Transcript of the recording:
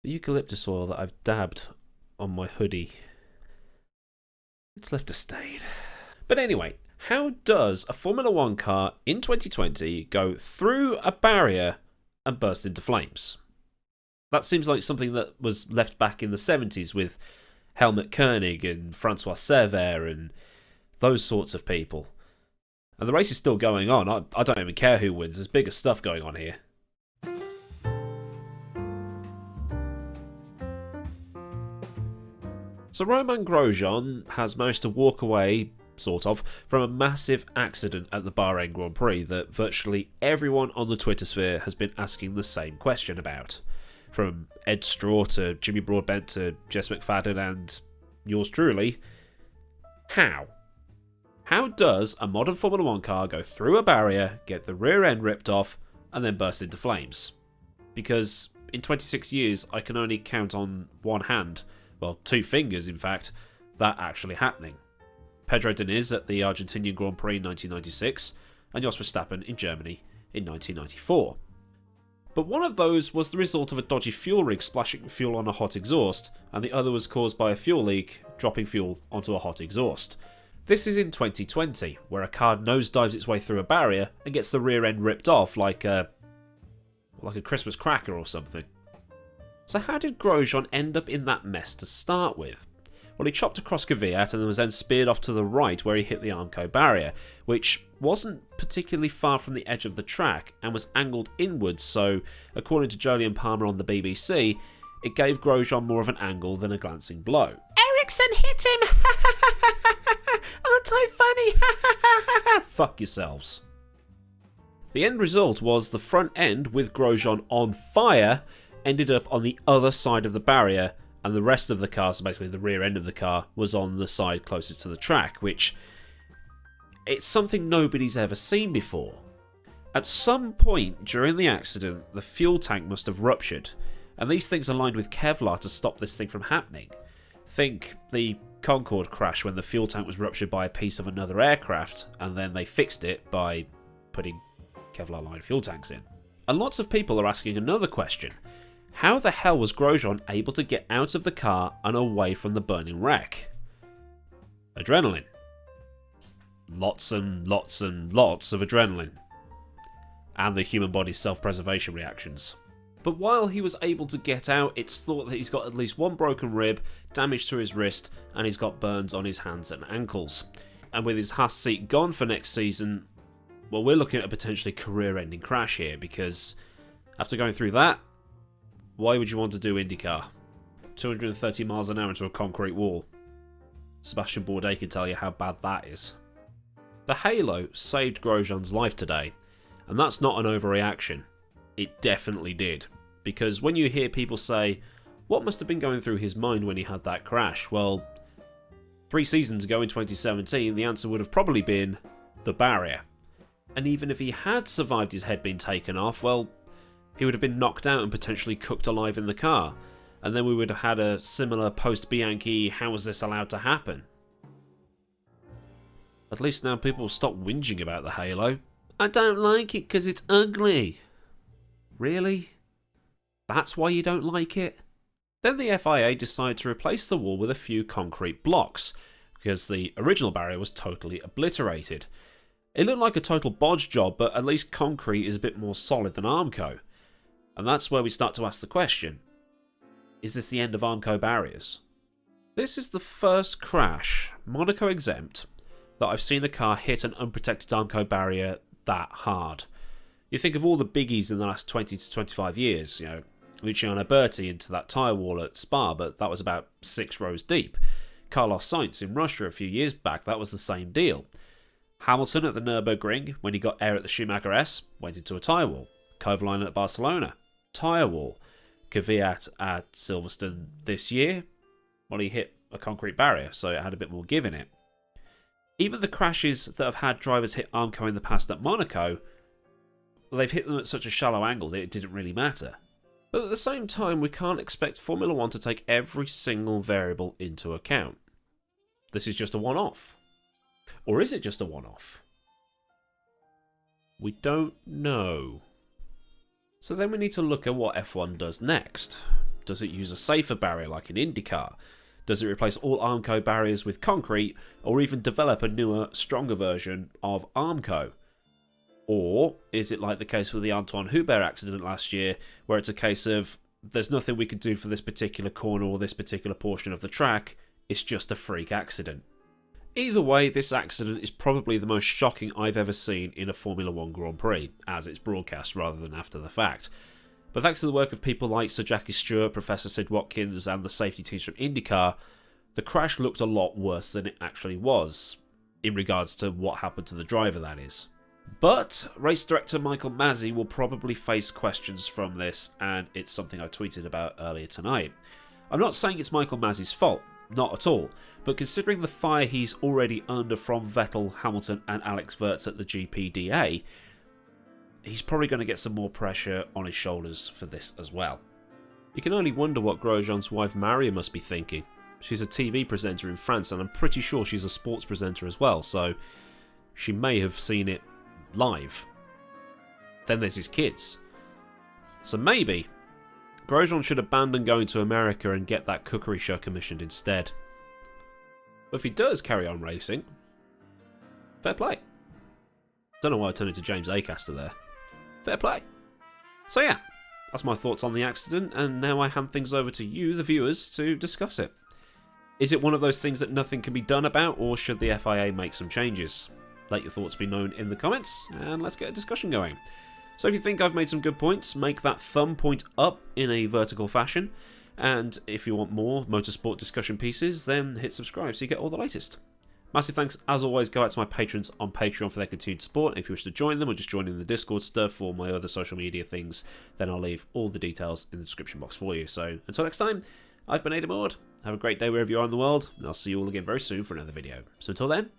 The eucalyptus oil that I've dabbed on my hoodie, it's left a stain. But anyway, how does a Formula 1 car in 2020 go through a barrier and burst into flames? That seems like something that was left back in the 70s with Helmut Koenig and Francois Sever and those sorts of people. And the race is still going on. I don't even care who wins. There's bigger stuff going on here. So Romain Grosjean has managed to walk away, sort of, from a massive accident at the Bahrain Grand Prix that virtually everyone on the Twitter sphere has been asking the same question about. From Ed Straw to Jimmy Broadbent to Jess McFadden and yours truly. How? How does a modern Formula 1 car go through a barrier, get the rear end ripped off, and then burst into flames? Because in 26 years, I can only count on one hand, well, two fingers in fact, that actually happening. Pedro Diniz at the Argentinian Grand Prix in 1996, and Jos Verstappen in Germany in 1994. But one of those was the result of a dodgy fuel rig splashing fuel on a hot exhaust, and the other was caused by a fuel leak dropping fuel onto a hot exhaust. This is in 2020, where a car nosedives its way through a barrier and gets the rear end ripped off like a Christmas cracker or something. So how did Grosjean end up in that mess to start with? Well, he chopped across Kvyat and was then speared off to the right where he hit the Armco barrier, which wasn't particularly far from the edge of the track and was angled inwards, so according to Jolyon Palmer on the BBC, it gave Grosjean more of an angle than a glancing blow. Ericsson hit him! Aren't I funny? Fuck yourselves. The end result was the front end, with Grosjean on fire, ended up on the other side of the barrier, and the rest of the car, so basically the rear end of the car, was on the side closest to the track, which it's something nobody's ever seen before. At some point during the accident, the fuel tank must have ruptured, and these things are lined with Kevlar to stop this thing from happening. Think the Concorde crash when the fuel tank was ruptured by a piece of another aircraft, and then they fixed it by putting Kevlar lined fuel tanks in. And lots of people are asking another question. How the hell was Grosjean able to get out of the car and away from the burning wreck? Adrenaline. Lots and lots and lots of adrenaline. And the human body's self-preservation reactions. But while he was able to get out, it's thought that he's got at least one broken rib, damage to his wrist, and he's got burns on his hands and ankles. And with his Haas seat gone for next season, well, we're looking at a potentially career-ending crash here, because after going through that, why would you want to do IndyCar? 230 miles an hour into a concrete wall. Sebastian Bourdais can tell you how bad that is. The halo saved Grosjean's life today, and that's not an overreaction. It definitely did. Because when you hear people say, what must have been going through his mind when he had that crash? Well, 3 seasons ago in 2017, the answer would have probably been the barrier. And even if he had survived his head being taken off, well, he would have been knocked out and potentially cooked alive in the car. And then we would have had a similar post-Bianchi, how was this allowed to happen? At least now people will stop whinging about the halo. I don't like it because it's ugly. Really? That's why you don't like it? Then the FIA decided to replace the wall with a few concrete blocks, because the original barrier was totally obliterated. It looked like a total bodge job, but at least concrete is a bit more solid than Armco. And that's where we start to ask the question, is this the end of Armco barriers? This is the first crash, Monaco exempt, that I've seen a car hit an unprotected Armco barrier that hard. You think of all the biggies in the last 20 to 25 years, Luciano Berti into that tyre wall at Spa, but that was about 6 rows deep. Carlos Sainz in Russia a few years back, that was the same deal. Hamilton at the Nürburgring, when he got air at the Schumacher S, went into a tyre wall. Kovalainen at Barcelona, tyre wall. Kvyat at Silverstone this year, well, he hit a concrete barrier, so it had a bit more give in it. Even the crashes that have had drivers hit Armco in the past at Monaco, they've hit them at such a shallow angle that it didn't really matter. But at the same time, we can't expect Formula 1 to take every single variable into account. This is just a one-off. Or is it just a one-off? We don't know. So then we need to look at what F1 does next. Does it use a safer barrier like an IndyCar? Does it replace all Armco barriers with concrete, or even develop a newer, stronger version of Armco? Or is it like the case with the Antoine Hubert accident last year, where it's a case of, there's nothing we could do for this particular corner or this particular portion of the track, it's just a freak accident? Either way, this accident is probably the most shocking I've ever seen in a Formula 1 Grand Prix, as it's broadcast rather than after the fact. But thanks to the work of people like Sir Jackie Stewart, Professor Sid Watkins and the safety teams from IndyCar, the crash looked a lot worse than it actually was, in regards to what happened to the driver, that is. But race director Michael Masi will probably face questions from this, and it's something I tweeted about earlier tonight. I'm not saying it's Michael Masi's fault, not at all, but considering the fire he's already under from Vettel, Hamilton and Alex Wurz at the GPDA, he's probably going to get some more pressure on his shoulders for this as well. You can only wonder what Grosjean's wife Maria must be thinking. She's a TV presenter in France, and I'm pretty sure she's a sports presenter as well, so she may have seen it live. Then there's his kids. So maybe Grosjean should abandon going to America and get that cookery show commissioned instead. But if he does carry on racing, fair play. Don't know why I turned into James Acaster there. Fair play. So yeah, that's my thoughts on the accident, and now I hand things over to you, the viewers, to discuss it. Is it one of those things that nothing can be done about, or should the FIA make some changes? Let your thoughts be known in the comments, and let's get a discussion going. So if you think I've made some good points, make that thumb point up in a vertical fashion, and if you want more motorsport discussion pieces, then hit subscribe so you get all the latest. Massive thanks, as always, go out to my patrons on Patreon for their continued support. If you wish to join them or just join in the Discord stuff or my other social media things, then I'll leave all the details in the description box for you. So until next time, I've been AdmiralLaWind. Have a great day wherever you are in the world, and I'll see you all again very soon for another video. So until then,